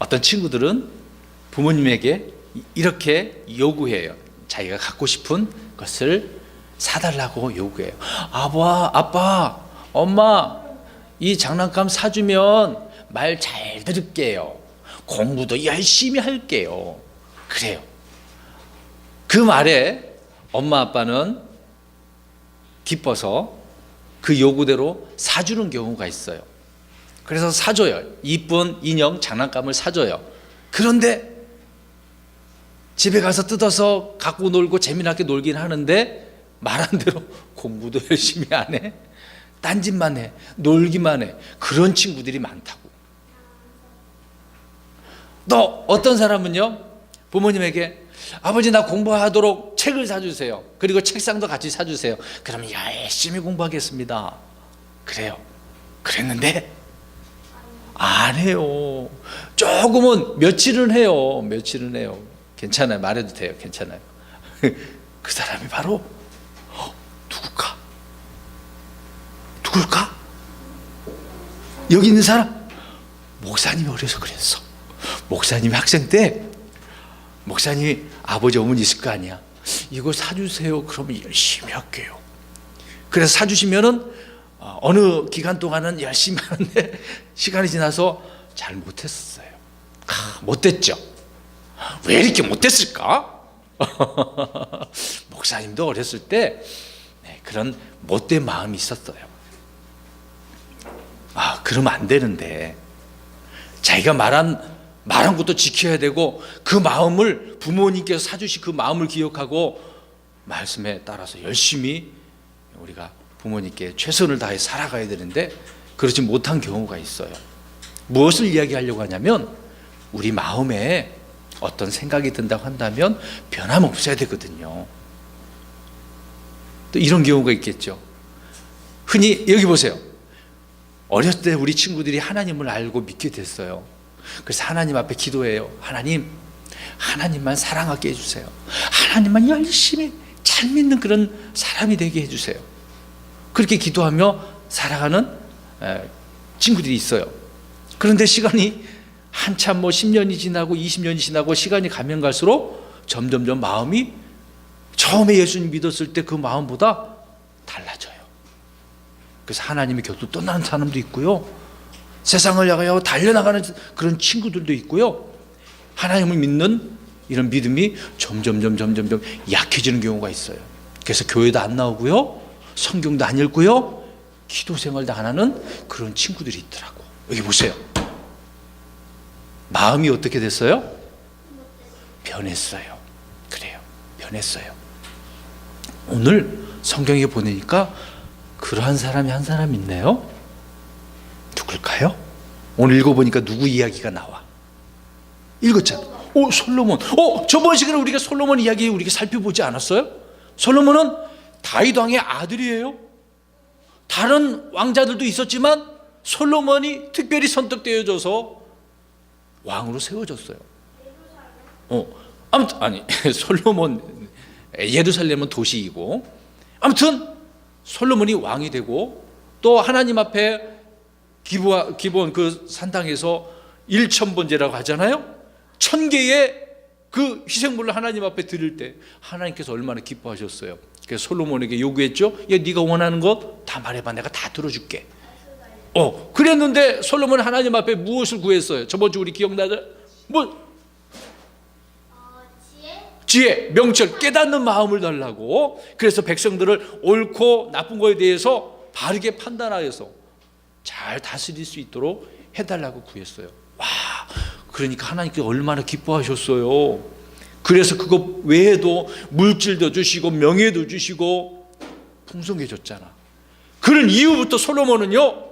어떤 친구들은 부모님에게 이렇게 요구해요. 자기가 갖고 싶은 것을 사달라고 요구해요. 아빠, 엄마, 이 장난감 사주면 말 잘 들을게요. 공부도 열심히 할게요. 그래요. 그 말에 엄마 아빠는 기뻐서 그 요구대로 사주는 경우가 있어요. 그래서 사줘요. 이쁜 인형 장난감을 사줘요. 그런데 집에 가서 뜯어서 갖고 놀고 재미나게 놀긴 하는데 말한 대로 공부도 열심히 안 해. 딴짓만 해. 놀기만 해. 그런 친구들이 많다고. 또 어떤 사람은요, 부모님에게 아버지 나 공부하도록 책을 사주세요. 그리고 책상도 같이 사주세요. 그러면 열심히 공부하겠습니다. 그래요. 그랬는데 안 해요. 조금은 며칠은 해요. 괜찮아요. 말해도 돼요. 괜찮아요. 그 사람이 바로 누굴까? 여기 있는 사람? 목사님이 어려서 그랬어. 목사님이 학생 때 목사님이 아버지 어머니 있을 거 아니야. 이거 사주세요. 그러면 열심히 할게요. 그래서 사주시면은 어느 기간 동안은 열심히 하는데 시간이 지나서 잘 못했어요. 못됐죠. 왜 이렇게 못됐을까? 목사님도 어렸을 때 그런 못된 마음이 있었어요. 그러면 안 되는데 자기가 말한 것도 지켜야 되고 그 마음을 부모님께서 사주신 그 마음을 기억하고 말씀에 따라서 열심히 우리가 부모님께 최선을 다해 살아가야 되는데 그렇지 못한 경우가 있어요. 무엇을 이야기하려고 하냐면 우리 마음에 어떤 생각이 든다고 한다면 변함없어야 되거든요. 또 이런 경우가 있겠죠. 흔히 여기 보세요. 어렸을 때 우리 친구들이 하나님을 알고 믿게 됐어요. 그래서 하나님 앞에 기도해요. 하나님만 사랑하게 해주세요. 하나님만 열심히 잘 믿는 그런 사람이 되게 해주세요. 그렇게 기도하며 살아가는 친구들이 있어요. 그런데 시간이 한참 10년이 지나고 20년이 지나고 시간이 가면 갈수록 점점점 마음이 처음에 예수님 믿었을 때 그 마음보다 달라져요. 그래서 하나님의 곁으로 떠나는 사람도 있고요, 세상을 향하여 달려나가는 그런 친구들도 있고요, 하나님을 믿는 이런 믿음이 점점 약해지는 경우가 있어요. 그래서 교회도 안 나오고요, 성경도 안 읽고요, 기도 생활도 안 하는 그런 친구들이 있더라고. 여기 보세요. 마음이 어떻게 됐어요? 변했어요. 그래요. 변했어요. 오늘 성경에 보니까 그러한 사람이 한 사람 있네요. 누굴까요? 오늘 읽어보니까 누구 이야기가 나와? 읽었잖아. 솔로몬. 저번 시간에 우리가 솔로몬 이야기 우리가 살펴보지 않았어요? 솔로몬은 다윗 왕의 아들이에요. 다른 왕자들도 있었지만 솔로몬이 특별히 선택되어져서 왕으로 세워졌어요. 아무튼 솔로몬, 예루살렘은 도시이고, 아무튼 솔로몬이 왕이 되고 또 하나님 앞에 기본 그 산당에서 1000번제라고 하잖아요. 1000개의 그 희생물을 하나님 앞에 드릴 때 하나님께서 얼마나 기뻐하셨어요. 그래서 솔로몬에게 요구했죠. 네가 원하는 것 다 말해봐. 내가 다 들어줄게. 그랬는데 솔로몬은 하나님 앞에 무엇을 구했어요? 저번 주 우리 기억나죠? 지혜, 명철, 깨닫는 마음을 달라고. 그래서 백성들을 옳고 나쁜 거에 대해서 바르게 판단하여서 잘 다스릴 수 있도록 해달라고 구했어요. 그러니까 하나님께서 얼마나 기뻐하셨어요. 그래서 그거 외에도 물질도 주시고 명예도 주시고 풍성해졌잖아. 그런 이후부터 솔로몬은요,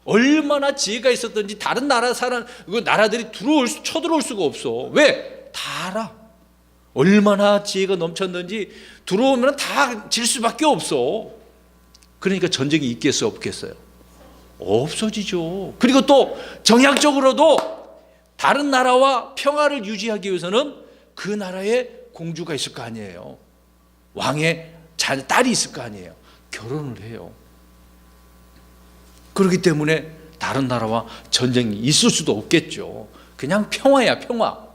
얼마나 지혜가 있었던지 다른 나라들이 쳐들어올 수가 없어. 왜? 다 알아. 얼마나 지혜가 넘쳤는지 들어오면 다 질 수밖에 없어. 그러니까 전쟁이 있겠어요, 없겠어요? 없어지죠. 그리고 또 정략적으로도 다른 나라와 평화를 유지하기 위해서는 그 나라에 공주가 있을 거 아니에요. 왕의 딸이 있을 거 아니에요. 결혼을 해요. 그렇기 때문에 다른 나라와 전쟁이 있을 수도 없겠죠. 그냥 평화야, 평화.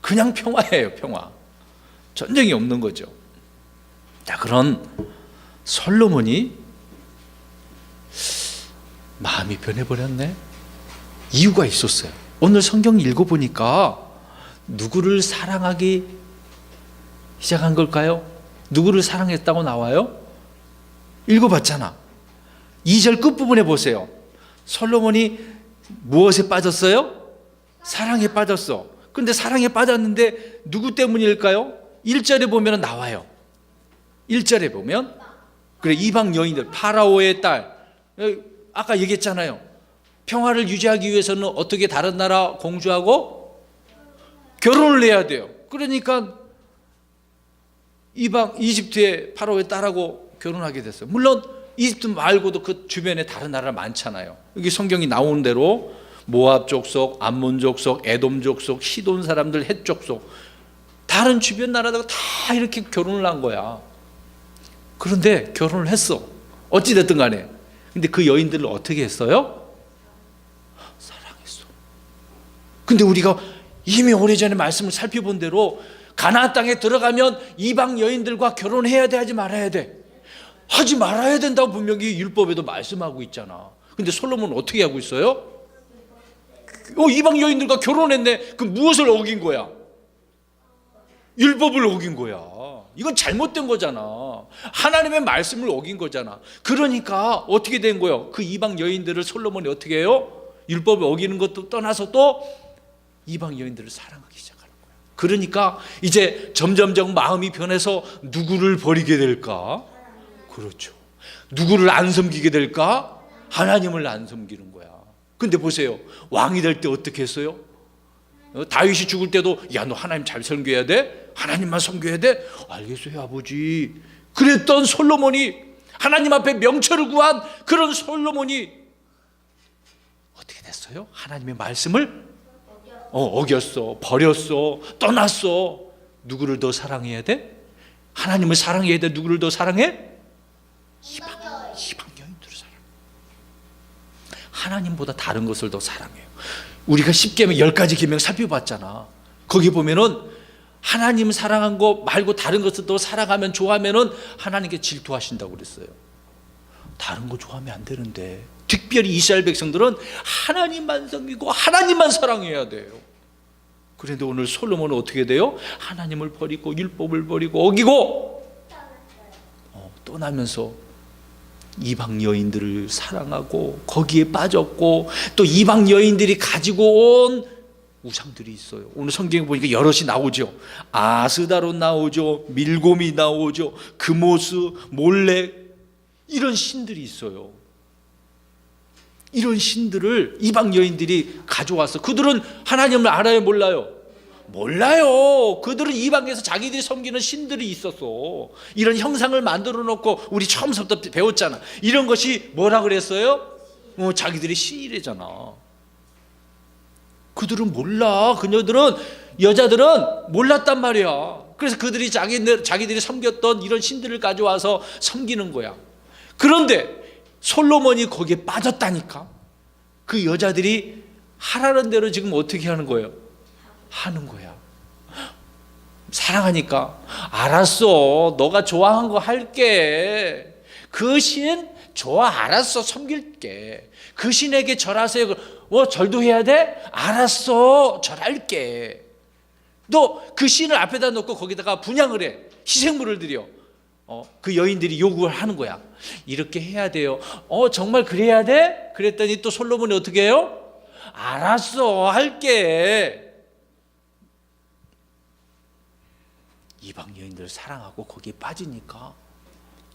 그냥 평화예요, 평화. 전쟁이 없는 거죠. 자, 그런 솔로몬이 마음이 변해버렸네. 이유가 있었어요. 오늘 성경 읽어보니까 누구를 사랑하기 시작한 걸까요? 누구를 사랑했다고 나와요? 읽어봤잖아. 2절 끝부분에 보세요. 솔로몬이 무엇에 빠졌어요? 사랑에 빠졌어. 근데 사랑에 빠졌는데 누구 때문일까요? 1절에 보면 나와요. 1절에 보면 그래, 이방 여인들, 파라오의 딸, 아까 얘기했잖아요. 평화를 유지하기 위해서는 어떻게 다른 나라 공주하고 결혼을 해야 돼요. 그러니까 이방 이집트의 파라오의 딸하고 결혼하게 됐어요. 물론 이집트 말고도 그 주변에 다른 나라 많잖아요. 여기 성경이 나오는 대로 모압 족속, 암몬 족속, 에돔 족속, 시돈 사람들, 헷 족속, 다른 주변 나라들 다 이렇게 결혼을 한 거야. 그런데 결혼을 했어. 어찌 됐든 간에. 근데 그 여인들을 어떻게 했어요? 사랑했어. 근데 우리가 이미 오래전에 말씀을 살펴본 대로 가나안 땅에 들어가면 이방 여인들과 결혼해야 돼, 하지 말아야 돼? 하지 말아야 된다고 분명히 율법에도 말씀하고 있잖아. 근데 솔로몬은 어떻게 하고 있어요? 이방 여인들과 결혼했네. 그럼 무엇을 어긴 거야? 율법을 어긴 거야. 이건 잘못된 거잖아. 하나님의 말씀을 어긴 거잖아. 그러니까 어떻게 된 거예요? 그 이방 여인들을 솔로몬이 어떻게 해요? 율법을 어기는 것도 떠나서 또 이방 여인들을 사랑하기 시작하는 거야. 그러니까 이제 점점점 마음이 변해서 누구를 버리게 될까? 그렇죠. 누구를 안 섬기게 될까? 하나님을 안 섬기는 거야. 근데 보세요. 왕이 될 때 어떻게 했어요? 다윗이 죽을 때도 야, 너 하나님 잘 섬겨야 돼? 하나님만 섬겨야 돼? 알겠어요, 아버지. 그랬던 솔로몬이, 하나님 앞에 명철을 구한 그런 솔로몬이 어떻게 됐어요? 하나님의 말씀을 어겼어, 버렸어, 떠났어. 누구를 더 사랑해야 돼? 하나님을 사랑해야 돼. 누구를 더 사랑해? 이방 여인들을 사랑해. 하나님보다 다른 것을 더 사랑해요. 우리가 10계명 10가지 계명 살펴봤잖아. 거기 보면은 하나님 사랑한 거 말고 다른 것을 더 사랑하면, 좋아하면은 하나님께 질투하신다고 그랬어요. 다른 거 좋아하면 안 되는데, 특별히 이스라엘 백성들은 하나님만 섬기고 하나님만 사랑해야 돼요. 그런데 오늘 솔로몬은 어떻게 돼요? 하나님을 버리고 율법을 버리고 어기고 떠나면서 이방 여인들을 사랑하고 거기에 빠졌고, 또 이방 여인들이 가지고 온 우상들이 있어요. 오늘 성경에 보니까 여럿이 나오죠. 아스다롯 나오죠. 밀곰이 나오죠. 그모스, 몰렉, 이런 신들이 있어요. 이런 신들을 이방 여인들이 가져와서, 그들은 하나님을 알아요, 몰라요? 몰라요. 그들은 이방에서 자기들이 섬기는 신들이 있었어. 이런 형상을 만들어 놓고, 우리 처음부터 배웠잖아. 이런 것이 뭐라 그랬어요? 자기들이 신이래잖아. 그들은 몰라. 그녀들은, 여자들은 몰랐단 말이야. 그래서 그들이 자기들이 섬겼던 이런 신들을 가져와서 섬기는 거야. 그런데 솔로몬이 거기에 빠졌다니까. 그 여자들이 하라는 대로 지금 어떻게 하는 거예요? 하는 거야. 사랑하니까 알았어, 너가 좋아한 거 할게. 그 신 좋아, 알았어, 섬길게. 그 신에게 절하세요. 절도 해야 돼? 알았어, 절할게. 너 그 신을 앞에다 놓고 거기다가 분향을 해. 희생물을 드려. 그 여인들이 요구를 하는 거야. 이렇게 해야 돼요. 정말 그래야 돼? 그랬더니 또 솔로몬이 어떻게 해요? 알았어, 할게. 이방 여인들을 사랑하고 거기에 빠지니까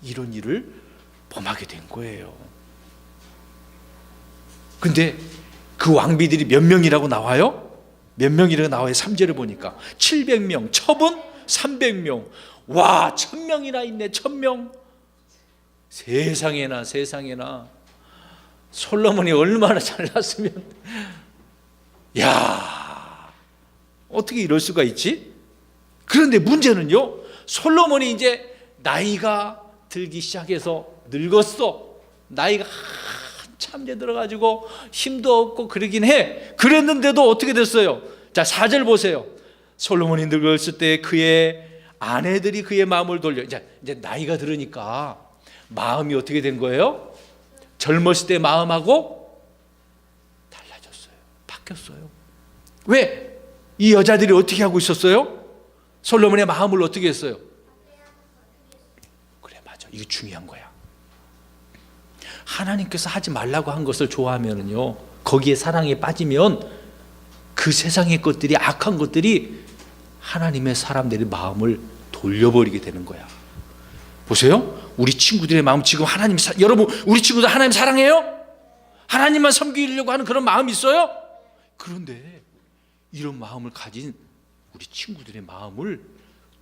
이런 일을 범하게 된 거예요. 근데 그 왕비들이 몇 명이라고 나와요? 몇 명이라고 나와요? 3절을 보니까 700명, 첩은 300명. 와, 1000명이나 있네. 1000명. 세상에나 솔로몬이 얼마나 잘났으면, 야, 어떻게 이럴 수가 있지? 그런데 문제는요, 솔로몬이 이제 나이가 들기 시작해서 늙었어. 나이가 참제 들어가지고 힘도 없고 그러긴 해. 그랬는데도 어떻게 됐어요? 자, 4절 보세요. 솔로몬이 늙었을 때 그의 아내들이 그의 마음을 돌려. 이제 나이가 들으니까 마음이 어떻게 된 거예요? 젊었을 때 마음하고 달라졌어요. 바뀌었어요. 왜? 이 여자들이 어떻게 하고 있었어요? 솔로몬의 마음을 어떻게 했어요? 그래, 맞아. 이거 중요한 거야. 하나님께서 하지 말라고 한 것을 좋아하면요, 거기에 사랑에 빠지면 그 세상의 것들이, 악한 것들이 하나님의 사람들의 마음을 돌려버리게 되는 거야. 보세요. 우리 친구들의 마음, 지금 하나님, 여러분, 우리 친구들 하나님 사랑해요? 하나님만 섬기려고 하는 그런 마음이 있어요? 그런데 이런 마음을 가진 우리 친구들의 마음을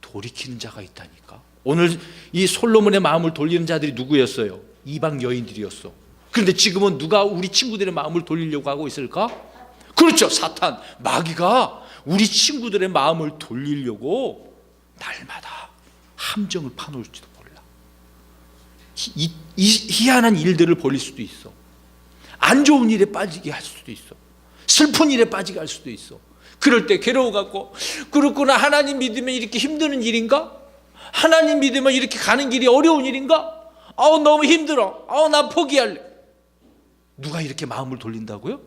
돌이키는 자가 있다니까. 오늘 이 솔로몬의 마음을 돌리는 자들이 누구였어요? 이방 여인들이었어. 그런데 지금은 누가 우리 친구들의 마음을 돌리려고 하고 있을까? 그렇죠. 사탄, 마귀가 우리 친구들의 마음을 돌리려고 날마다 함정을 파놓을지도 몰라. 희한한 일들을 벌일 수도 있어. 안 좋은 일에 빠지게 할 수도 있어. 슬픈 일에 빠지게 할 수도 있어. 그럴 때 괴로워갖고, 그렇구나, 하나님 믿으면 이렇게 힘드는 일인가? 하나님 믿으면 이렇게 가는 길이 어려운 일인가? 아우, 너무 힘들어. 아우, 나 포기할래. 누가 이렇게 마음을 돌린다고요?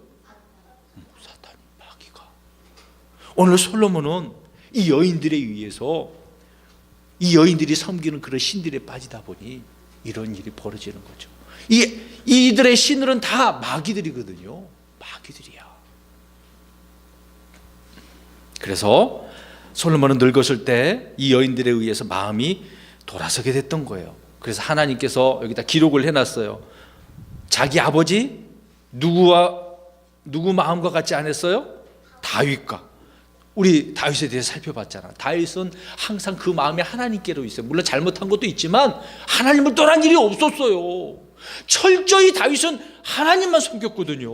사탄이, 마귀가. 오늘 솔로몬은 이 여인들에 의해서, 이 여인들이 섬기는 그런 신들에 빠지다 보니 이런 일이 벌어지는 거죠. 이들의 신들은 다 마귀들이거든요. 마귀들이야. 그래서 솔로몬은 늙었을 때 이 여인들에 의해서 마음이 돌아서게 됐던 거예요. 그래서 하나님께서 여기다 기록을 해놨어요. 자기 아버지 누구 마음과 같지 않았어요? 다윗과. 우리 다윗에 대해서 살펴봤잖아. 다윗은 항상 그 마음이 하나님께로 있어요. 물론 잘못한 것도 있지만 하나님을 떠난 일이 없었어요. 철저히 다윗은 하나님만 섬겼거든요.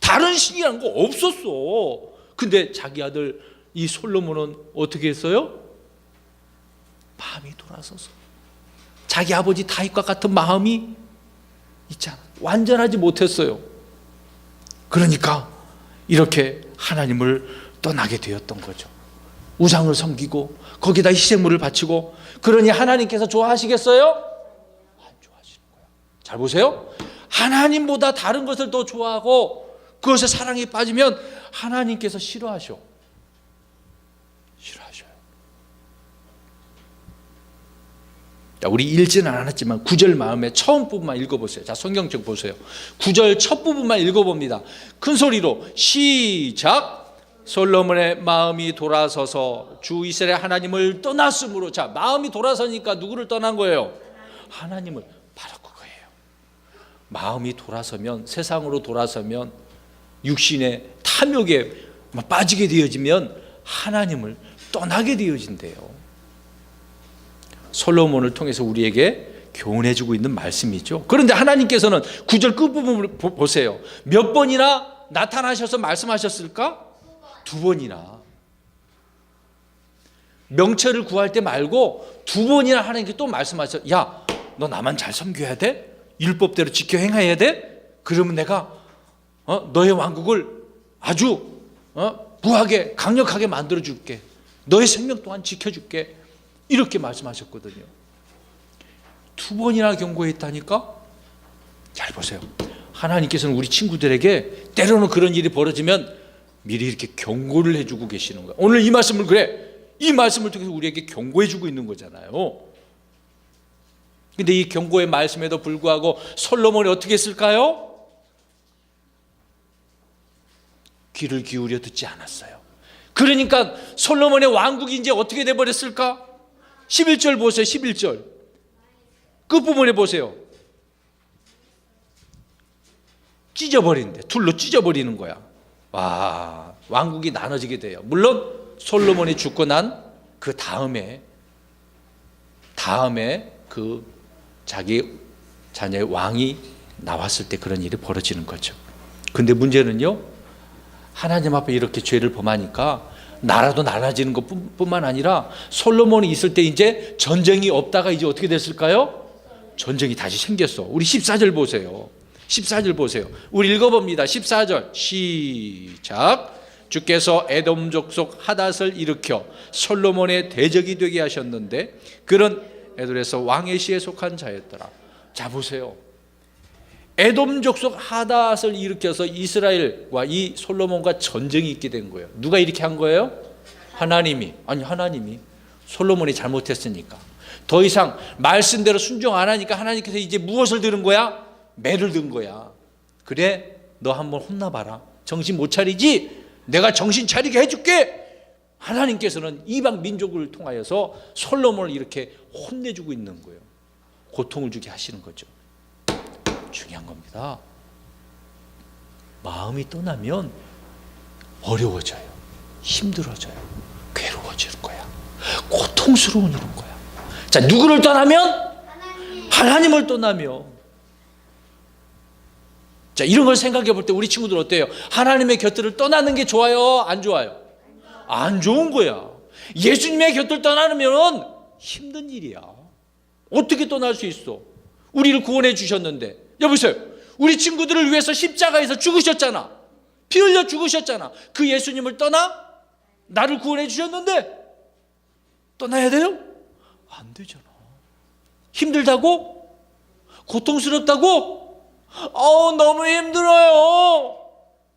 다른 신이란 거 없었어. 근데 자기 아들 이 솔로몬은 어떻게 했어요? 마음이 돌아서서 자기 아버지 다윗과 같은 마음이 있잖아. 완전하지 못했어요. 그러니까 이렇게 하나님을 떠나게 되었던 거죠. 우상을 섬기고 거기다 희생물을 바치고. 그러니 하나님께서 좋아하시겠어요? 안 좋아하시는 거야. 잘 보세요. 하나님보다 다른 것을 더 좋아하고 그것에 사랑에 빠지면 하나님께서 싫어하셔요. 자, 우리 읽지는 않았지만 9절 마음의 처음 부분만 읽어보세요. 자, 성경책 보세요. 9절 첫 부분만 읽어봅니다. 큰 소리로 시작. 솔로몬의 마음이 돌아서서 주 이스라엘 하나님을 떠났으므로. 자, 마음이 돌아서니까 누구를 떠난 거예요? 하나님을. 바로 그거예요. 마음이 돌아서면, 세상으로 돌아서면, 육신의 탐욕에 빠지게 되어지면 하나님을 떠나게 되어진대요. 솔로몬을 통해서 우리에게 교훈해주고 있는 말씀이죠. 그런데 하나님께서는 9절 끝부분을 보세요. 몇 번이나 나타나셔서 말씀하셨을까? 2번이나. 명철을 구할 때 말고 2번이나 하나님께 또 말씀하셨어요. 야, 너 나만 잘 섬겨야 돼? 율법대로 지켜 행해야 돼? 그러면 내가 너의 왕국을 아주 부하게 강력하게 만들어줄게. 너의 생명 동안 지켜줄게. 이렇게 말씀하셨거든요. 2번이나 경고했다니까? 잘 보세요. 하나님께서는 우리 친구들에게 때로는 그런 일이 벌어지면 미리 이렇게 경고를 해주고 계시는 거예요. 오늘 이 말씀을 이 말씀을 통해서 우리에게 경고해주고 있는 거잖아요. 근데 이 경고의 말씀에도 불구하고 솔로몬이 어떻게 했을까요? 귀를 기울여 듣지 않았어요. 그러니까 솔로몬의 왕국이 이제 어떻게 돼버렸을까? 11절 보세요. 11절 끝부분에 보세요. 찢어버린대. 둘로 찢어버리는 거야. 와, 왕국이 나눠지게 돼요. 물론 솔로몬이 죽고 난 그 다음에 그 자기 자녀의 왕이 나왔을 때 그런 일이 벌어지는 거죠. 근데 문제는요, 하나님 앞에 이렇게 죄를 범하니까 나라도 나눠지는 것뿐만 아니라 솔로몬이 있을 때 이제 전쟁이 없다가 이제 어떻게 됐을까요? 전쟁이 다시 생겼어. 우리 14절 보세요. 14절 보세요. 우리 읽어봅니다. 14절 시작. 주께서 에돔 족속 하닷을 일으켜 솔로몬의 대적이 되게 하셨는데 그런 에돔에서 왕의 시에 속한 자였더라. 자 보세요. 에돔 족속 하닷을 일으켜서 이스라엘과 이 솔로몬과 전쟁이 있게 된 거예요. 누가 이렇게 한 거예요? 하나님이. 아니 하나님이. 솔로몬이 잘못했으니까 더 이상 말씀대로 순종 안 하니까 하나님께서 이제 무엇을 들은 거야? 매를 든 거야. 그래 너 한번 혼나봐라. 정신 못 차리지? 내가 정신 차리게 해줄게. 하나님께서는 이방 민족을 통하여서 솔로몬을 이렇게 혼내주고 있는 거예요. 고통을 주게 하시는 거죠. 중요한 겁니다. 마음이 떠나면 어려워져요. 힘들어져요. 괴로워질 거야. 고통스러운 일인 거야. 자, 누구를 떠나면? 하나님을 떠나면. 자, 이런 걸 생각해 볼 때 우리 친구들 어때요? 하나님의 곁을 떠나는 게 좋아요? 안 좋아요? 안 좋은 거야. 예수님의 곁을 떠나면 힘든 일이야. 어떻게 떠날 수 있어? 우리를 구원해 주셨는데. 여보세요. 우리 친구들을 위해서 십자가에서 죽으셨잖아. 피 흘려 죽으셨잖아. 그 예수님을 떠나? 나를 구원해 주셨는데 떠나야 돼요? 안 되잖아. 힘들다고? 고통스럽다고? 너무 힘들어요.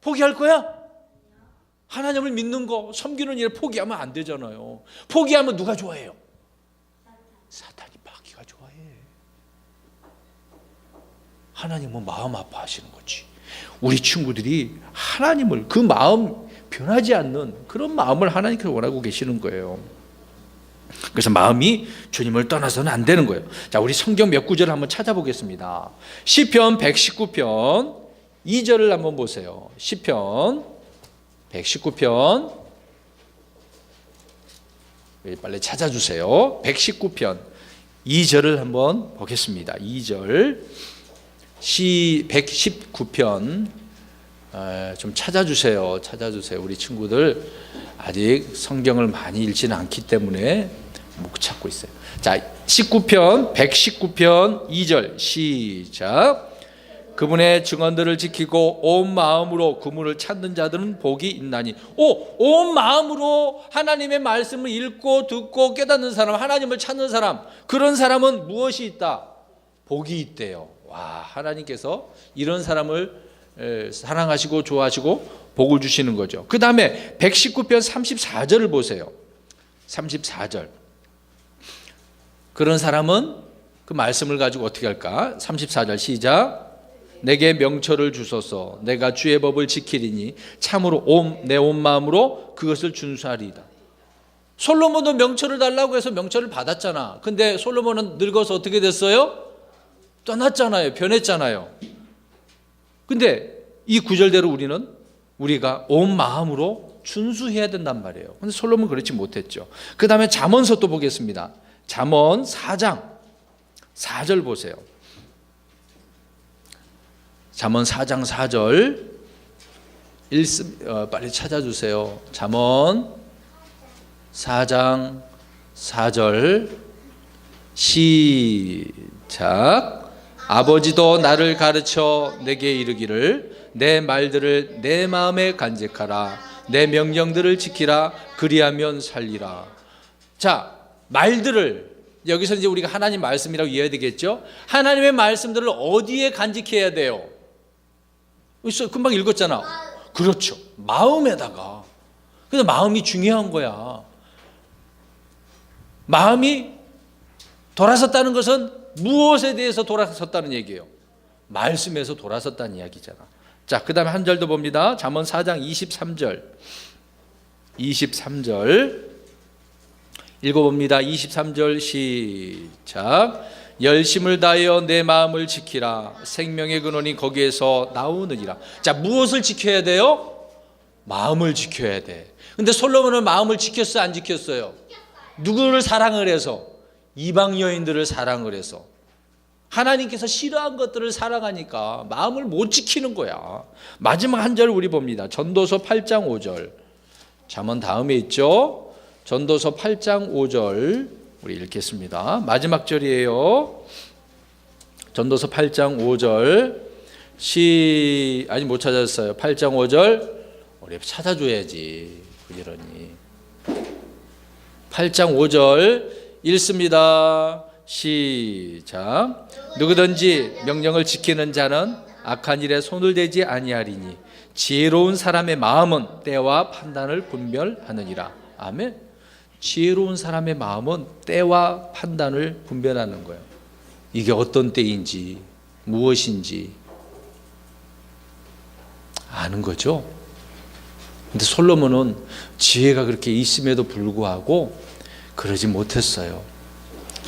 포기할 거야? 하나님을 믿는 거, 섬기는 일을 포기하면 안 되잖아요. 포기하면 누가 좋아해요? 사탄이 마귀가 좋아해. 하나님은 마음 아파하시는 거지. 우리 친구들이 하나님을, 그 마음 변하지 않는 그런 마음을 하나님께서 원하고 계시는 거예요. 그래서 마음이 주님을 떠나서는 안 되는 거예요. 자, 우리 성경 몇 구절을 한번 찾아보겠습니다. 시편 119편 2절을 한번 보세요. 시편 119편 빨리 찾아주세요. 119편 2절을 한번 보겠습니다. 2절 119편 좀 찾아주세요. 우리 친구들 아직 성경을 많이 읽지는 않기 때문에 못 찾고 있어요. 자, 119편 2절 시작. 그분의 증언들을 지키고 온 마음으로 그분을 찾는 자들은 복이 있나니. 온 마음으로 하나님의 말씀을 읽고 듣고 깨닫는 사람, 하나님을 찾는 사람, 그런 사람은 무엇이 있다? 복이 있대요. 와, 하나님께서 이런 사람을 사랑하시고 좋아하시고 복을 주시는 거죠. 그 다음에 119편 34절을 보세요. 34절. 그런 사람은 그 말씀을 가지고 어떻게 할까? 34절 시작. 내게 명철을 주소서. 내가 주의 법을 지키리니 참으로 내 온 마음으로 그것을 준수하리이다. 솔로몬도 명철을 달라고 해서 명철을 받았잖아. 근데 솔로몬은 늙어서 어떻게 됐어요? 떠났잖아요. 변했잖아요. 근데 이 구절대로 우리가 온 마음으로 준수해야 된단 말이에요. 근데 솔로몬은 그렇지 못했죠. 그 다음에 잠언서 또 보겠습니다. 잠언 4장 4절 보세요. 잠언 4장 4절 빨리 찾아주세요. 잠언 4장 4절 시작. 아버지도 나를 가르쳐 내게 이르기를 내 말들을 내 마음에 간직하라. 내 명령들을 지키라. 그리하면 살리라. 자, 말들을 여기서 이제 우리가 하나님 말씀이라고 이해해야 되겠죠? 하나님의 말씀들을 어디에 간직해야 돼요? 금방 읽었잖아. 그렇죠. 마음에다가. 그래서 마음이 중요한 거야. 마음이 돌아섰다는 것은 무엇에 대해서 돌아섰다는 얘기예요? 말씀에서 돌아섰다는 이야기잖아. 자, 그 다음에 한 절 더 봅니다. 잠언 4장 23절 읽어봅니다. 23절 시작. 열심을 다하여 내 마음을 지키라. 생명의 근원이 거기에서 나오느니라. 자, 무엇을 지켜야 돼요? 마음을 지켜야 돼. 근데 솔로몬은 마음을 지켰어요? 안 지켰어요? 누구를 사랑을 해서? 이방 여인들을 사랑을 해서. 하나님께서 싫어한 것들을 사랑하니까 마음을 못 지키는 거야. 마지막 한 절 우리 봅니다. 전도서 8장 5절. 잠언 다음에 있죠. 전도서 8장 5절 우리 읽겠습니다. 마지막 절이에요. 전도서 8장 5절 아니 못 찾았어요. 8장 5절 우리 찾아줘야지 부지런히. 8장 5절 읽습니다. 시작. 누구든지 명령을 지키는 자는 악한 일에 손을 대지 아니하리니 지혜로운 사람의 마음은 때와 판단을 분별하느니라. 아멘. 지혜로운 사람의 마음은 때와 판단을 분별하는 거예요. 이게 어떤 때인지 무엇인지 아는 거죠. 근데 솔로몬은 지혜가 그렇게 있음에도 불구하고 그러지 못했어요.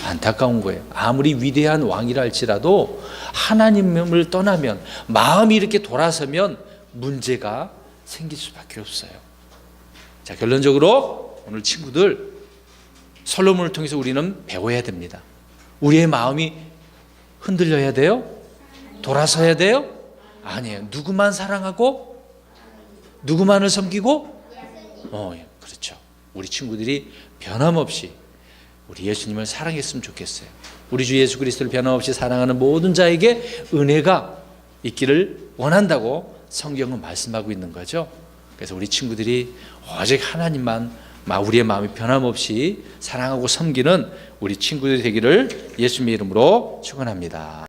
안타까운 거예요. 아무리 위대한 왕이라 할지라도 하나님을 떠나면, 마음이 이렇게 돌아서면 문제가 생길 수밖에 없어요. 자, 결론적으로 오늘 친구들, 솔로몬을 통해서 우리는 배워야 됩니다. 우리의 마음이 흔들려야 돼요? 돌아서야 돼요? 아니에요. 누구만 사랑하고 누구만을 섬기고, 그렇죠. 우리 친구들이 변함없이 우리 예수님을 사랑했으면 좋겠어요. 우리 주 예수 그리스도를 변함없이 사랑하는 모든 자에게 은혜가 있기를 원한다고 성경은 말씀하고 있는 거죠. 그래서 우리 친구들이 오직 하나님만, 우리의 마음이 변함없이 사랑하고 섬기는 우리 친구들이 되기를 예수님의 이름으로 축원합니다.